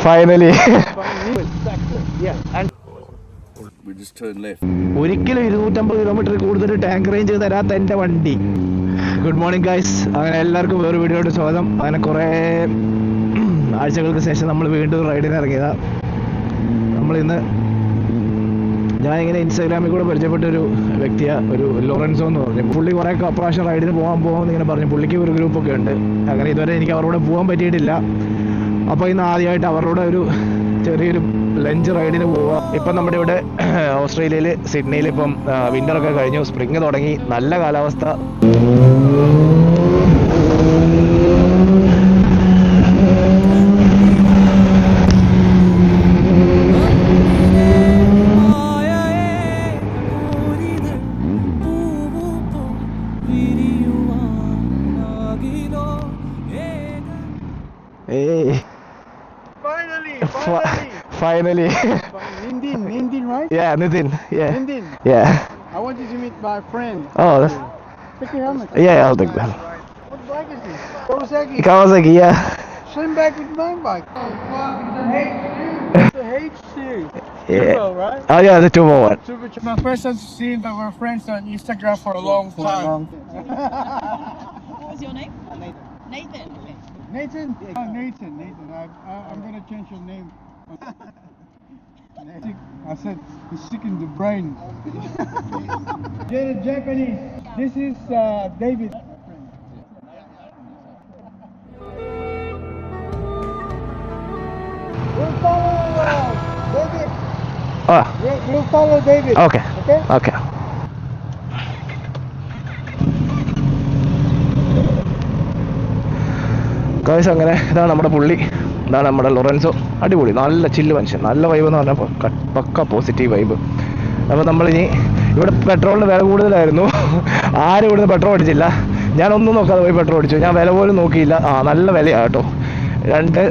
Finally ഒരിക്കലും 250 kilometre കൂടുതൽ tank range തരാത്ത എൻ്റെ വണ്ടി. Good morning guys. അങ്ങനെ എല്ലാവർക്കും വേറെ വീഡിയോയുടെ സ്വാഗതം. അങ്ങനെ കുറേ ആഴ്ചകൾക്ക് ശേഷം നമ്മൾ വീണ്ടും റൈഡിന് ഇറങ്ങിയതാണ്. നമ്മളിന്ന് ഞാനിങ്ങനെ ഇൻസ്റ്റാഗ്രാമിൽ കൂടെ പരിചയപ്പെട്ട ഒരു വ്യക്തിയാണ്, ഒരു ലോറൻസോ എന്ന് പറഞ്ഞു. പുള്ളി കുറേ പ്രാവശ്യം റൈഡിന് പോകാമെന്ന് ഇങ്ങനെ പറഞ്ഞു. പുള്ളിക്ക് ഒരു ഗ്രൂപ്പൊക്കെ ഉണ്ട്. അങ്ങനെ ഇതുവരെ എനിക്ക് അവരോട് പോകാൻ പറ്റിയിട്ടില്ല. അപ്പോൾ ഇന്ന് ആദ്യമായിട്ട് അവരുടെ ഒരു ചെറിയൊരു ലഞ്ച് റൈഡിന് പോവുക. ഇപ്പം നമ്മുടെ ഇവിടെ ഓസ്ട്രേലിയയിൽ സിഡ്നിയിൽ ഇപ്പം വിൻ്ററൊക്കെ കഴിഞ്ഞു, സ്പ്രിങ് തുടങ്ങി, നല്ല കാലാവസ്ഥ. Finally. Nindin, right? Yeah, Nindin. Yeah. Nindin. Yeah. I want you to meet my friend. Oh, that's... Take your helmet. Yeah, I'll take that. What bike is this? Kawasaki. Kawasaki, yeah. Same bike with my bike. Oh, fuck. It's the H series. Yeah. Turbo, right? Oh, yeah, the turbo one. My first time to see him, but we're friends on Instagram for a long time. What was your name? Nathan. Okay. Nathan? Oh, Nathan. I'm going to change your name. I said, he's sick in the brain. Get it, Japanese. This is David. We'll follow David. Oh, We'll follow David. okay. Okay? Okay. Guys, അങ്ങനെ ഇതാണ് നമ്മുടെ പുള്ളി, ഇതാണ് നമ്മുടെ Lorenzo. അടിപൊളി, നല്ല ചില്ല് മനുഷ്യൻ, നല്ല വൈബ് എന്ന് പറഞ്ഞാൽ പക്ക പോസിറ്റീവ് വൈബ്. അപ്പോൾ നമ്മളിനി ഇവിടെ പെട്രോളിന് വില കൂടുതലായിരുന്നു. ആരും ഇവിടുന്ന് പെട്രോൾ അടിച്ചില്ല. ഞാനൊന്നും നോക്കാതെ പോയി പെട്രോൾ അടിച്ചു. ഞാൻ വില പോലും നോക്കിയില്ല. നല്ല വിലയാണ് കേട്ടോ.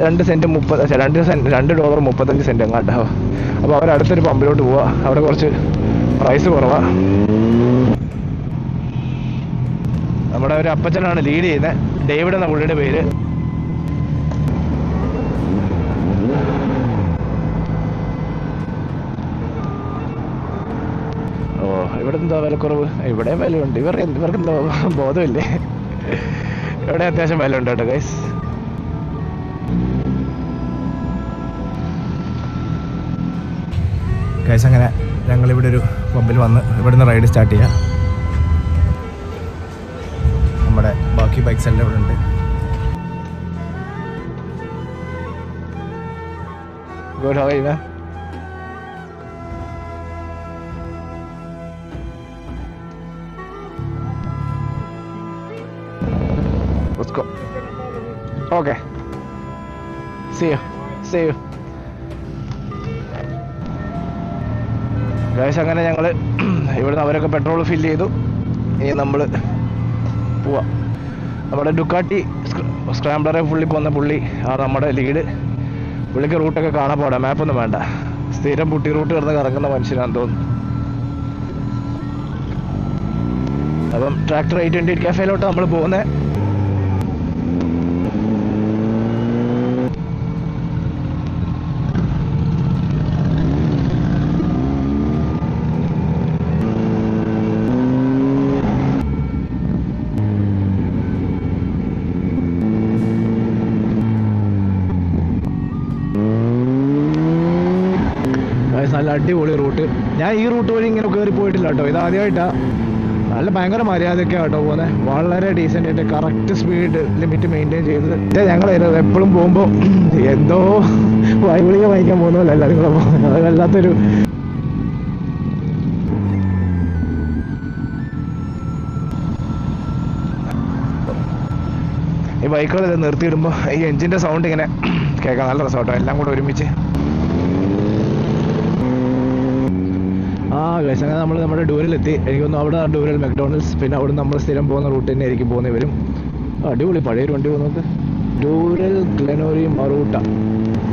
രണ്ട് സെൻറ്റ് $2 35 സെൻറ്റ് എങ്ങാട്ടോ. അപ്പോൾ അവരടുത്തൊരു പമ്പിലോട്ട് പോവുക. അവിടെ കുറച്ച് പ്രൈസ് കുറവാണ്. നമ്മുടെ ഒരു അപ്പച്ചനാണ് ലീഡ് ചെയ്യുന്നത്, ഡേവിഡ് എന്ന പുള്ളിയുടെ പേര്. ഓ, ഇവിടെ എന്താ വിലക്കുറവ്? ഇവിടെ വിലയുണ്ട്. ഇവർക്ക് എന്താ ബോധമില്ലേ? ഇവിടെ അത്യാവശ്യം വില ഉണ്ട് കേട്ടോ ഗൈസ്. ഗൈസ്, അങ്ങനെ ഞങ്ങളിവിടെ ഒരു പമ്പിൽ വന്ന് ഇവിടുന്ന് റൈഡ് സ്റ്റാർട്ട് ചെയ്യാം. നമ്മുടെ ബാക്കി ബൈക്സ് എല്ലാം ഇവിടെ ഉണ്ട്. Good, how are you, man? Let's go. Okay. See you. Guys, അങ്ങനെ ഞങ്ങൾ ഇവിടുന്ന് അവരൊക്കെ പെട്രോൾ ഫില്ല് ചെയ്തു. ഇനി നമ്മൾ പോവാം. നമ്മുടെ ഡുക്കാട്ടി സ്ക്രാംബ്ലറെ പുള്ളി പോകുന്ന പുള്ളി ആ നമ്മുടെ ലീഡ്. പുള്ളിക്ക് റൂട്ടൊക്കെ കാണാൻ പോടാ, മാപ്പൊന്നും വേണ്ട. സ്ഥിരം പുട്ടി റൂട്ട് കിടന്ന് കറങ്ങുന്ന മനുഷ്യനാണെന്ന് തോന്നുന്നു. അപ്പം ട്രാക്ടർ 828 കഫേയിലോട്ട് നമ്മൾ പോകുന്നത്. നല്ല അടിപൊളി റൂട്ട്. ഞാൻ ഈ റൂട്ട് വഴി ഇങ്ങനെ കയറി പോയിട്ടില്ല കേട്ടോ, ഇത് ആദ്യമായിട്ടാണ്. നല്ല ഭയങ്കര മര്യാദയൊക്കെയാണ് കേട്ടോ പോകുന്നത്. വളരെ ഡീസൻ്റ് ആയിട്ട് കറക്റ്റ് സ്പീഡ് ലിമിറ്റ് മെയിൻറ്റെയിൻ ചെയ്ത്. ഞങ്ങൾ എപ്പോഴും പോകുമ്പോൾ എന്തോ വൈവിളിക വാങ്ങിക്കാൻ പോകുന്നതല്ല എല്ലാവരും കൂടെ പോകുന്നത്. അത് വല്ലാത്തൊരു ഈ ബൈക്കുകൾ നിർത്തിയിടുമ്പോൾ ഈ എൻജിൻ്റെ സൗണ്ട് ഇങ്ങനെ കേൾക്കാൻ നല്ല രസമാട്ടോ, എല്ലാം കൂടെ ഒരുമിച്ച്. ഗൈസ്, അങ്ങനെ നമ്മൾ നമ്മുടെ ഡൂരിലെത്തി. എനിക്കൊന്നും അവിടെ ഡൂരിൽ മെക്ഡോണൽഡ്സ്, പിന്നെ അവിടെ നമ്മൾ സ്ഥിരം പോകുന്ന റൂട്ട് തന്നെ ആയിരിക്കും പോകുന്നത് വരും. അടിപൊളി പഴയൊരു വണ്ടി പോകുന്നത്. ഡൂരൽ ഗ്ലെനോറി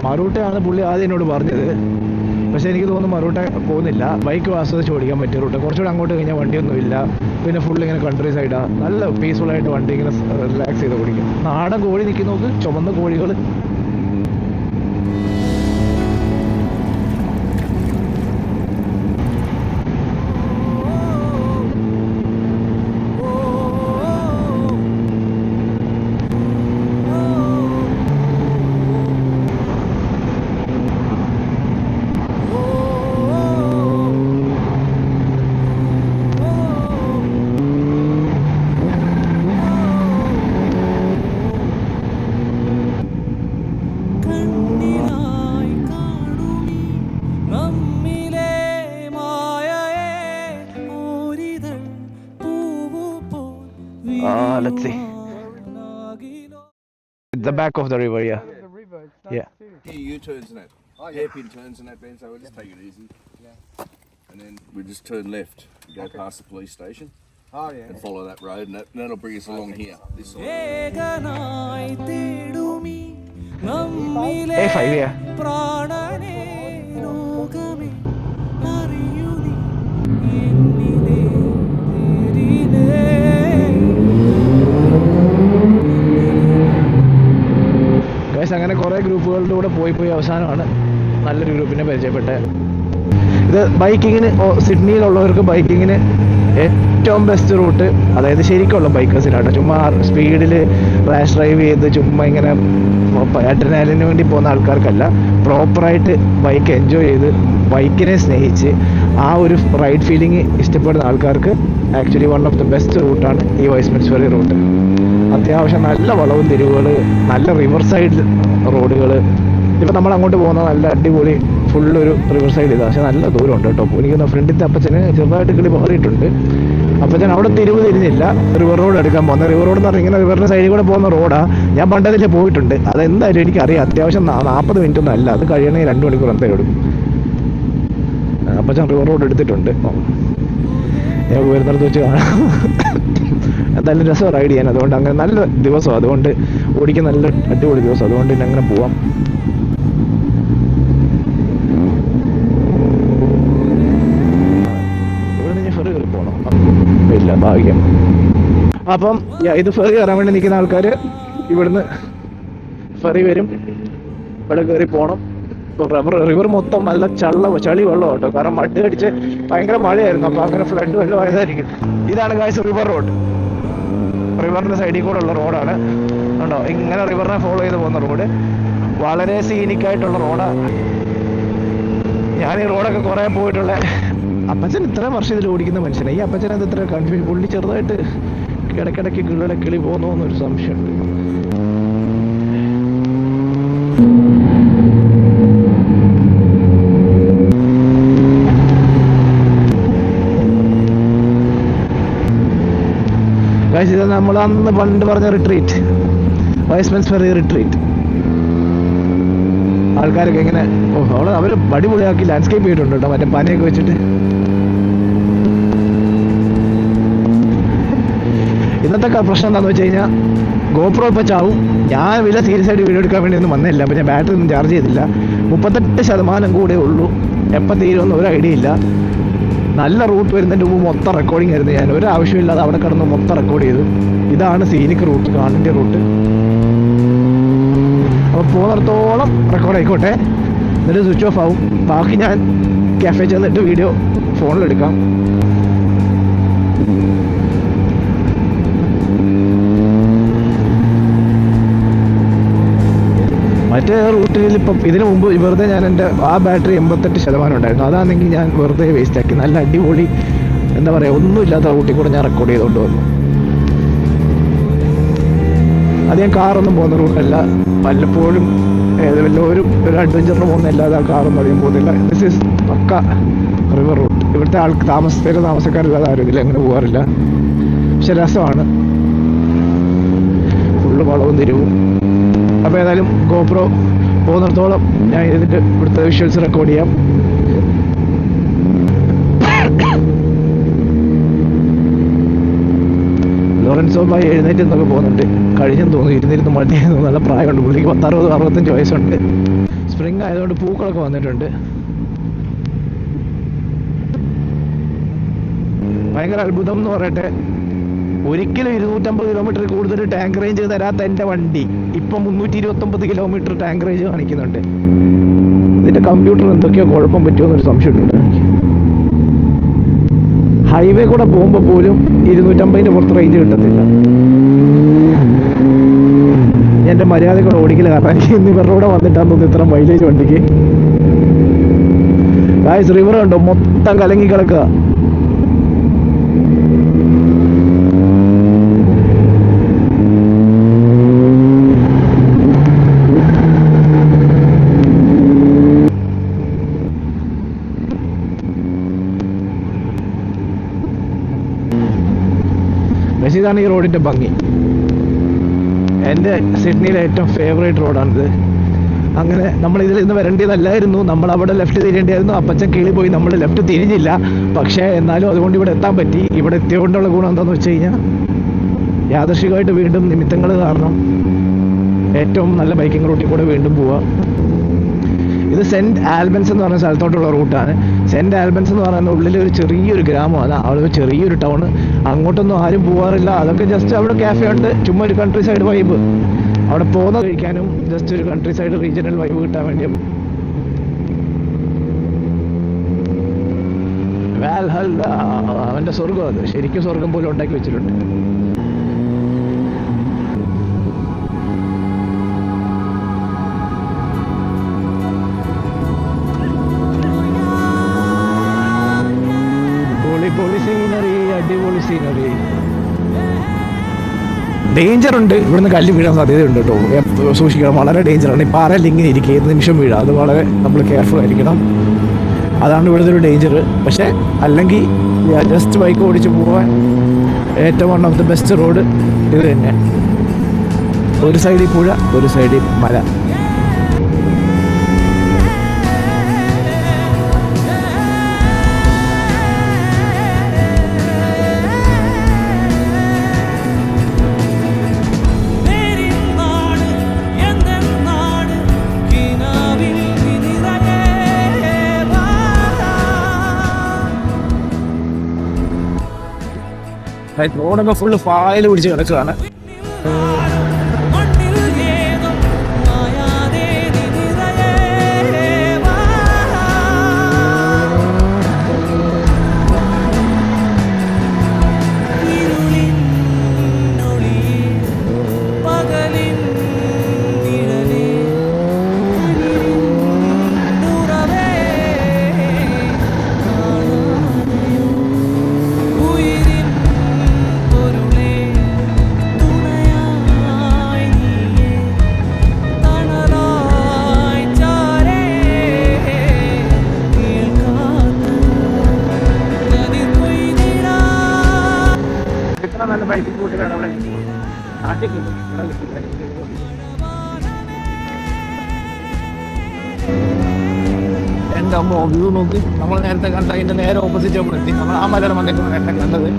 മറൂട്ടയാണ് പുള്ളി ആദ്യം എന്നോട് പറഞ്ഞത്. പക്ഷേ എനിക്ക് തോന്നുന്നു മറൂട്ട പോകുന്നില്ല. ബൈക്ക് ആസ്വദിച്ച് ഓടിക്കാൻ പറ്റിയ റൂട്ട്. കുറച്ചുകൂടെ അങ്ങോട്ട് കഴിഞ്ഞാൽ വണ്ടിയൊന്നുമില്ല. പിന്നെ ഫുൾ ഇങ്ങനെ കൺട്രി സൈഡാണ്. നല്ല പീസ്ഫുള്ളായിട്ട് വണ്ടി ഇങ്ങനെ റിലാക്സ് ചെയ്ത് ഓടിക്കും. നാടൻ കോഴി നിൽക്കുന്ന നോക്ക്, ചുമന്ന കോഴികൾ. let's see. It's the back of the river, yeah. The river. Yeah. Here U-turns and that. Hairpin turns and that, Ben, so we'll just take it easy. Yeah. And then we just turn left, go past the police station Oh yeah. and follow that road and that'll bring us along here. This side. A5, yeah. Guys അങ്ങനെ കുറേ ഗ്രൂപ്പുകളുടെ കൂടെ പോയി അവസാനമാണ് നല്ലൊരു ഗ്രൂപ്പിനെ പരിചയപ്പെട്ടത്. ഇത് ബൈക്കിങ്ങിന് സിഡ്നിയിലുള്ളവർക്ക് ബൈക്കിങ്ങിന് ഏറ്റവും ബെസ്റ്റ് റൂട്ട്, അതായത് ശരിക്കുള്ള ബൈക്കേഴ്സിനാണ്. ചുമ്മാ സ്പീഡിൽ റാഷ് ഡ്രൈവ് ചെയ്ത് ചുമ്മാ ഇങ്ങനെ അഡ്രിനാലിന് വേണ്ടി പോകുന്ന ആൾക്കാർക്കല്ല, പ്രോപ്പറായിട്ട് ബൈക്ക് എൻജോയ് ചെയ്ത് ബൈക്കിനെ സ്നേഹിച്ച് ആ ഒരു റൈഡ് ഫീലിംഗ് ഇഷ്ടപ്പെടുന്ന ആൾക്കാർക്ക് actually one of the best റൂട്ടാണ് ഈ വൈസ്മെൻസ് ഫെറി റൂട്ട്. അത്യാവശ്യം നല്ല വളവും തിരിവുകൾ, നല്ല റിവർ സൈഡ് റോഡുകൾ. ഇപ്പം നമ്മൾ അങ്ങോട്ട് പോകുന്ന നല്ല അടിപൊളി ഫുള്ളൊരു റിവർ സൈഡ് ഇതാണ്, പക്ഷെ നല്ല ദൂരമുണ്ട് കേട്ടോ. എനിക്ക് ഫ്രണ്ടിലത്തെ അപ്പച്ചന് ചെറുതായിട്ട് കിളി മാറിയിട്ടുണ്ട്. അപ്പച്ചൻ അവിടെ തിരിവ് തിരിഞ്ഞില്ല, റിവർ റോഡ് എടുക്കാൻ പോകുന്നത്. റിവർ റോഡ് എന്ന് പറഞ്ഞാൽ ഇങ്ങനെ റിവറിൻ്റെ സൈഡിൽ കൂടെ പോകുന്ന റോഡാണ്. ഞാൻ പണ്ടതിൽ പോയിട്ടുണ്ട്, അതെന്തായാലും എനിക്കറിയാം. അത്യാവശ്യം 40 മിനിറ്റ് ഒന്നും അല്ല, അത് കഴിയണമെങ്കിൽ 2 മണിക്കൂർ എന്തായാലും എടുക്കും. അപ്പച്ചൻ റിവർ റോഡ് എടുത്തിട്ടുണ്ട്. ഞാൻ വരുന്നിടത്ത് വെച്ച് കാണാം. എന്തായാലും രസം റൈഡ് ചെയ്യാൻ. അതുകൊണ്ട് അങ്ങനെ നല്ല ദിവസം, അതുകൊണ്ട് ഓടിക്കാൻ നല്ല അടിപൊളി ദിവസം, അതുകൊണ്ട് പിന്നെ അങ്ങനെ പോവാം. ഇവിടെ നിന്ന് ഫെറി കയറി പോകണം, ഇല്ല ഭാഗ്യം. അപ്പം ഇത് ഫെറി കയറാൻ വേണ്ടി നിൽക്കുന്ന ആൾക്കാർ ഇവിടുന്ന് ഫെറി വരും, ഇവിടെ കയറി പോകണം. റിവർ മൊത്തം നല്ല ചളി വെള്ളം കേട്ടോ, കാരണം മഡ് അടിച്ച് ഭയങ്കര മഴയായിരുന്നു. അപ്പോൾ അങ്ങനെ ഫ്ലഡ് വെള്ളം ആയതായിരിക്കും. ഇതാണ് ഗായ്സ് റിവർ റോഡ്. റിവറിൻ്റെ സൈഡിൽ കൂടെ ഉള്ള റോഡാണ് ഉണ്ടോ, ഇങ്ങനെ റിവറിനെ ഫോളോ ചെയ്ത് പോകുന്ന റോഡ്. വളരെ സീനിക്കായിട്ടുള്ള റോഡാണ്. ഞാൻ ഈ റോഡൊക്കെ കുറേ പോയിട്ടുള്ള. അപ്പച്ചൻ ഇത്രയും വർഷം ഇതിൽ ഓടിക്കുന്ന മനുഷ്യനാണ്. ഈ അപ്പച്ചനത് ഇത്ര കൺഫ്യൂഷൻ, പുള്ളി ചെറുതായിട്ട് ഇടയ്ക്കിടയ്ക്ക് കിളി പോകുന്നു എന്നൊരു സംശയമുണ്ട്. ഇത് നമ്മൾ അന്ന് പണ്ട് പറഞ്ഞ റിട്രീറ്റ്, വൈസ്മെൻസ് ഫെറി റിട്രീറ്റ്. ആൾക്കാരൊക്കെ ഇങ്ങനെ അവിടെ അവർ അടിപൊളിയാക്കി ലാൻഡ്സ്കേപ്പ് ചെയ്തിട്ടുണ്ട് കേട്ടോ, മറ്റേ പനയൊക്കെ വെച്ചിട്ട്. ഇന്നത്തെ പ്രശ്നം എന്താണെന്ന് വെച്ച് കഴിഞ്ഞാൽ ഗോപ്രോ ഇപ്പോൾ ചാവും. ഞാൻ വലിയ സീരിയസ് ആയിട്ട് വീഡിയോ എടുക്കാൻ വേണ്ടി ഒന്നും വന്നില്ല, അപ്പോൾ ഞാൻ ബാറ്ററി ഒന്നും ചാർജ് ചെയ്തില്ല. 38% കൂടെ ഉള്ളൂ, എപ്പം തീരുമെന്ന് ഒരു ഐഡിയ ഇല്ല. നല്ല റൂട്ട് വരുന്നതിൻ്റെ മുമ്പ് മൊത്തം റെക്കോർഡിങ് ആയിരുന്നു. ഞാൻ ഒരു ആവശ്യമില്ലാതെ അവിടെ കിടന്ന് മൊത്തം റെക്കോർഡ് ചെയ്തു. ഇതാണ് സീനിക് റൂട്ട്, കാണേണ്ട റൂട്ട്. അപ്പോൾ പോകുന്നിടത്തോളം റെക്കോർഡ് ആയിക്കോട്ടെ, എന്നിട്ട് സ്വിച്ച് ഓഫ് ആവും. ബാക്കി ഞാൻ കാഫേ ചെന്നിട്ട് വീഡിയോ ഫോണിലെടുക്കാം. മറ്റേ റൂട്ടിൽ ഇപ്പം ഇതിനു മുമ്പ് വെറുതെ ഞാൻ എൻ്റെ ആ ബാറ്ററി 88% ഉണ്ടായിരുന്നു. അതാണെങ്കിൽ ഞാൻ വെറുതെ വേസ്റ്റ് ആക്കി. നല്ല അടിപൊളി എന്താ പറയുക, ഒന്നുമില്ലാത്ത റൂട്ടിൽ കൂടെ ഞാൻ റെക്കോർഡ് ചെയ്തുകൊണ്ട് വന്നു. അത് ഞാൻ കാറൊന്നും പോകുന്ന റൂട്ടല്ല, വല്ലപ്പോഴും വല്ലവരും ഒരു അഡ്വഞ്ചറിന് പോകുന്നതല്ലാതെ ആ കാറൊന്നും അധികം പോകുന്നില്ല. This is pakka river route. ഇവിടുത്തെ താമസക്കാരില്ലാതെ ആരും ഇതിൽ അങ്ങനെ പോകാറില്ല, പക്ഷെ രസമാണ്. ഫുള്ള് വളവും തിരിവും. അപ്പോൾ ഏതായാലും ഗോപ്രോ പോകുന്നിടത്തോളം ഞാൻ ഇതിൻ്റെ ഇവിടുത്തെ വിഷ്വൽസ് റെക്കോർഡ് ചെയ്യാം. ലോറൻസോ ഭായി എഴുന്നേറ്റ് എന്നൊക്കെ പോകുന്നുണ്ട്, കഴിഞ്ഞെന്ന് തോന്നുന്നു. ഇരുന്നിരുന്ന് മടിയായിരുന്നു, നല്ല പ്രായമുണ്ട് പുള്ളിക്ക്. 60-65 വയസ്സുണ്ട്. സ്പ്രിങ് ആയതുകൊണ്ട് പൂക്കളൊക്കെ വന്നിട്ടുണ്ട്. ഭയങ്കര അത്ഭുതം എന്ന് പറയട്ടെ, ഒരിക്കലും 250 കിലോമീറ്റർ കൂടുതൽ ടാങ്ക് റേഞ്ച് തരാത്ത എൻ്റെ വണ്ടി ഇപ്പം 329 കിലോമീറ്റർ ടാങ്ക് റേഞ്ച് കാണിക്കുന്നുണ്ട്. ഇതിൻ്റെ കമ്പ്യൂട്ടർ എന്തൊക്കെയോ കുഴപ്പം പറ്റുമെന്നൊരു സംശയമുണ്ട്. ഹൈവേ കൂടെ പോകുമ്പോൾ പോലും 250 പുറത്ത് റേഞ്ച് കിട്ടത്തില്ല. എൻ്റെ മര്യാദക്കൂടെ ഓടിക്കില്ല, കാരണം എനിക്ക് ഇന്ന് ഇവരുടെ കൂടെ വന്നിട്ടാന്ന് തോന്നുന്നു ഇത്ര മൈലേജ് വണ്ടിക്ക്. ഗായ്സ് റിവർ കണ്ടോ, മൊത്തം കലങ്ങി കിടക്കുക. ഇതാണ് ഈ റോഡിൻ്റെ ഭംഗി. എൻ്റെ സിഡ്നിയിലെ ഏറ്റവും ഫേവറേറ്റ് റോഡാണിത്. അങ്ങനെ നമ്മൾ ഇതിൽ നിന്ന് വരേണ്ടതല്ലായിരുന്നു, നമ്മൾ അവിടെ ലെഫ്റ്റ് തിരിയേണ്ടിയായിരുന്നു. അപ്പച്ചൻ കീഴിൽ പോയി നമ്മൾ ലെഫ്റ്റ് തിരിഞ്ഞില്ല. പക്ഷേ എന്നാലും അതുകൊണ്ട് ഇവിടെ എത്താൻ പറ്റി. ഇവിടെ എത്തിയതുകൊണ്ടുള്ള ഗുണം എന്താണെന്ന് വെച്ച് കഴിഞ്ഞാൽ യാദൃശികമായിട്ട് വീണ്ടും നിമിത്തങ്ങൾ കാരണം ഏറ്റവും നല്ല ബൈക്കിംഗ് റൂട്ടിൽ കൂടെ വീണ്ടും പോവാം. ഇത് സെൻറ്റ് ആൽബൻസ് എന്ന് പറഞ്ഞ സ്ഥലത്തോട്ടുള്ള റൂട്ടാണ്. സെൻറ്റ് ആൽബൻസ് എന്ന് പറയുന്ന ഉള്ളിൽ ഒരു ചെറിയൊരു ഗ്രാമമാണ്, അവിടെ ചെറിയൊരു ടൗൺ. അങ്ങോട്ടൊന്നും ആരും പോകാറില്ല. അതൊക്കെ ജസ്റ്റ് അവിടെ ക്യാഫേ ഉണ്ട്, ചുമ്മാ ഒരു കൺട്രി സൈഡ് വൈബ്. അവിടെ പോകുന്ന കഴിക്കാനും ജസ്റ്റ് ഒരു കൺട്രി സൈഡ് റീജിയണൽ വൈബ് കിട്ടാൻ വേണ്ടിയും. അവൻ്റെ സ്വർഗം അത് ശരിക്കും സ്വർഗം പോലെ ഉണ്ടാക്കി വെച്ചിട്ടുണ്ട്. പൊളി സീനറി, അടിപൊളി സീനറി. ഡേഞ്ചർ ഉണ്ട്, ഇവിടുന്ന് കല്ല് വീഴാൻ സാധ്യതയുണ്ട് കേട്ടോ. സൂക്ഷിക്കണം, വളരെ ഡേഞ്ചറാണ്. ഈ പാറയിൽ ഇങ്ങനെ ഇരിക്കുക, ഏത് നിമിഷം വീഴാം. അത് വളരെ നമ്മൾ കെയർഫുൾ ആയിരിക്കണം. അതാണ് ഇവിടുത്തെ ഒരു ഡേഞ്ചർ. പക്ഷേ അല്ലെങ്കിൽ ജസ്റ്റ് ബൈക്ക് ഓടിച്ച് പോകാൻ ഏറ്റവും one of the best road ഇത് തന്നെ. ഒരു സൈഡിൽ പുഴ, ഒരു സൈഡിൽ മല. റോഡൊക്കെ ഫുള്ള് ഫായിൽ പിടിച്ച് കിടക്കുകയാണ്. നല്ല ബൈക്കിംഗ് കൂട്ടുകാരാണ് അവിടെ. എൻ്റെ അമ്മ വ്യൂ നോക്കി. നമ്മൾ നേരത്തെ കണ്ട അതിൻ്റെ നേരെ ഓപ്പോസിറ്റ് നമ്മൾ എത്തി. നമ്മൾ ആ മലയുടെ മണ്ടയ്ക്ക് നേരത്തെ കണ്ടത്.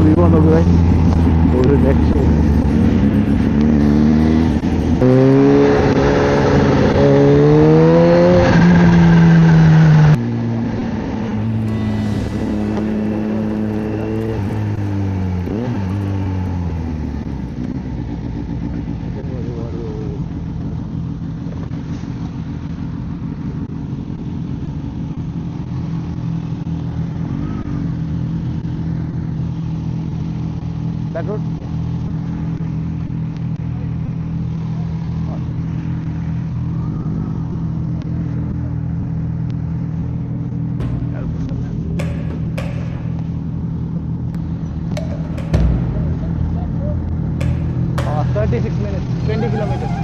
വ്യൂ നോക്കുക, ഒരു രക്ഷയും. That road? Oh, 36 minutes, 20 kilometers.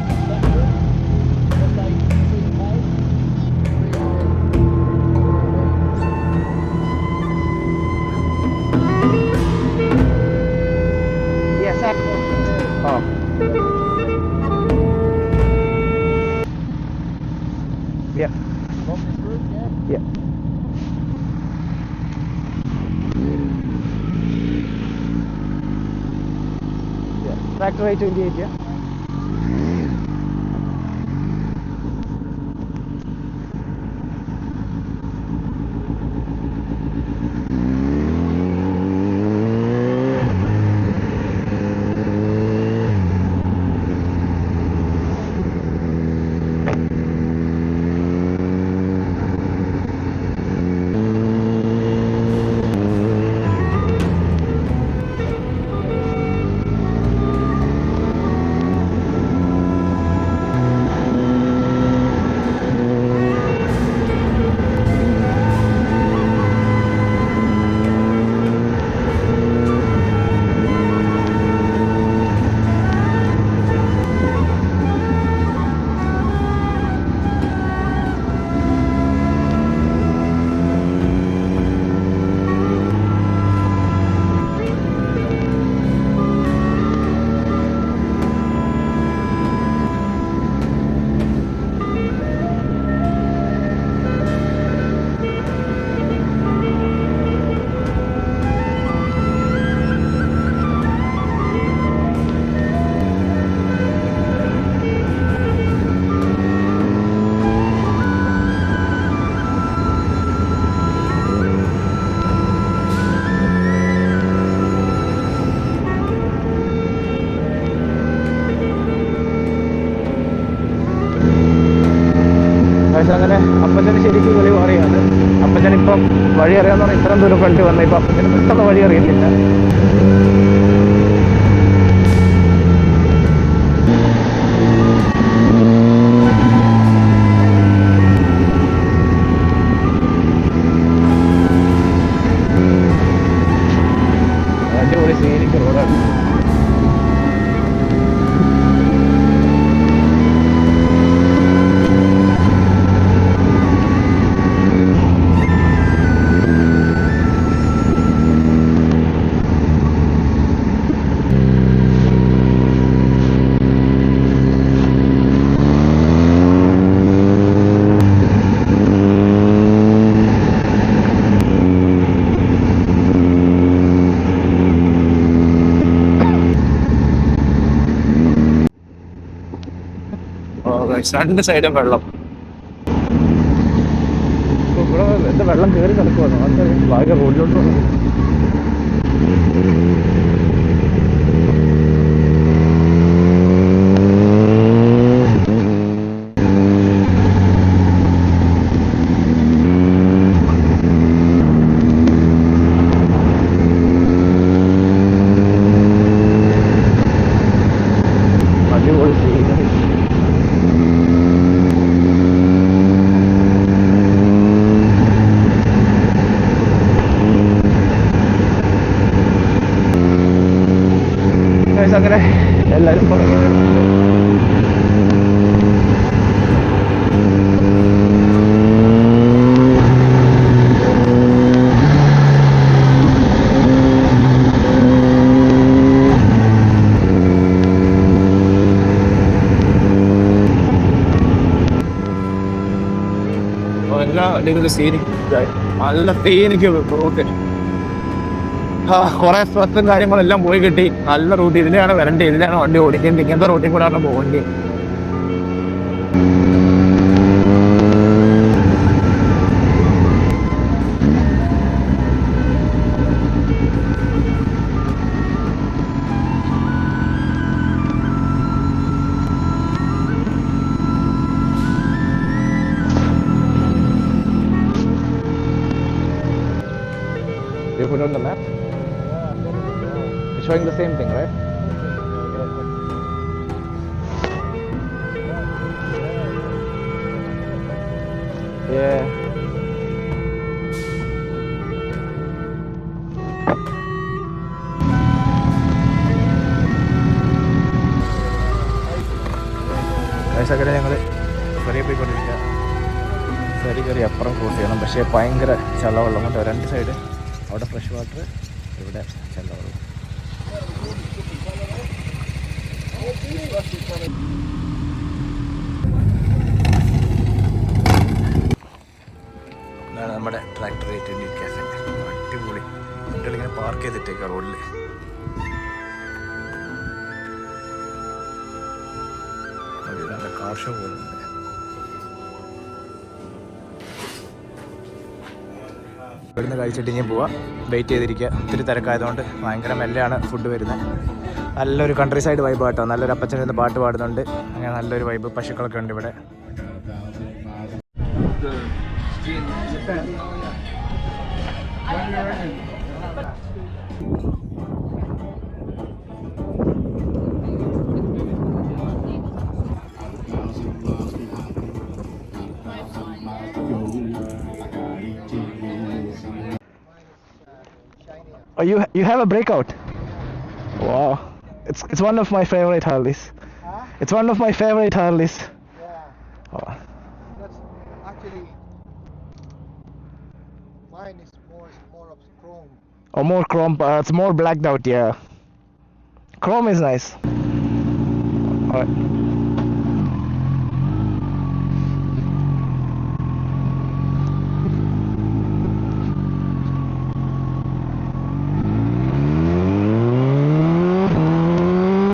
Yes, sir. Oh. Yeah. Yeah. Yeah. Tractor I-28, yeah. അങ്ങനെ അപ്പച്ചന് ശരിക്കും വെളി മാറിയാണ്. അപ്പച്ചനിപ്പം വഴി അറിയാന്ന് പറഞ്ഞാൽ ഇത്രയും ദൂരം ഫ്രണ്ട് വന്ന ഇപ്പം അപ്പച്ചന് പെട്ടെന്ന് വഴി അറിയുന്നില്ല. അടിപൊളി സീനിക്ക് റോഡാണ്. രണ്ട് സൈഡും വെള്ളം. ഇവിടെ എന്താ വെള്ളം കയറി കിടക്കുവാണോ? അത് ഭാഗ്യ റോഡിലോട്ട് വന്നു. അടിപൊളി സീനറി. അങ്ങനെ എല്ലാവരും പറഞ്ഞു. എല്ലാ അടിപൊളി സീനിക്, നല്ല സീനിക്ക് റൂട്ട്. കുറെ സ്ട്രെസ്സും കാര്യങ്ങളെല്ലാം പോയി കിട്ടി. നല്ല റൂട്ട്, ഇതിലാണ് വരേണ്ടത്, ഇതിലാണ് വണ്ടി ഓടിക്കേണ്ടത്, ഇങ്ങനത്തെ റൂട്ടിൽ കൂടെയാണ് പോകേണ്ടത്. You put on the map? It's showing the same thing, right? Yeah. അങ്ങനെ ഞങ്ങൾ ഫെറിയെ പോയിക്കൊണ്ടിരിക്കുക. ഫെറി കയറി അപ്പുറം ക്രോസ് ചെയ്യണം. പക്ഷേ ഭയങ്കര ചള്ളവെള്ളം കൊണ്ട് രണ്ട് സൈഡ്, അവിടെ ഫ്രഷ് വാട്ടർ, ഇവിടെ ചള്ളവെള്ളം. ഇതാണ് നമ്മുടെ ട്രാക്ടർ ഇന്ത്യൻ കാഫെ. അടിപൊളി വണ്ടികളിങ്ങനെ പാർക്ക് ചെയ്തിട്ടേക്കാം റോഡിൽ. നല്ല കാർ ഷോ പോകുന്നുണ്ട്. ഇവിടുന്ന് കഴിച്ചിട്ട് ഇങ്ങനെ പോവാം. വെയിറ്റ് ചെയ്തിരിക്കുക. ഒത്തിരി തിരക്കായതുകൊണ്ട് ഭയങ്കര മെല്ലെയാണ് ഫുഡ് വരുന്നത്. നല്ലൊരു കൺട്രി സൈഡ് വൈബ് കേട്ടോ. നല്ലൊരു അപ്പച്ചൻ ഇരുന്ന് പാട്ട് പാടുന്നുണ്ട്. അങ്ങനെ നല്ലൊരു വൈബ്. പശുക്കളൊക്കെ ഉണ്ട് ഇവിടെ. Oh, you have a breakout. Wow, it's one of my favorite Harleys. It's one of my favorite Harleys. Yeah, Oh. that's actually mine is more of chrome. Oh, more chrome. It's more blacked out. Yeah, chrome is nice. Alright.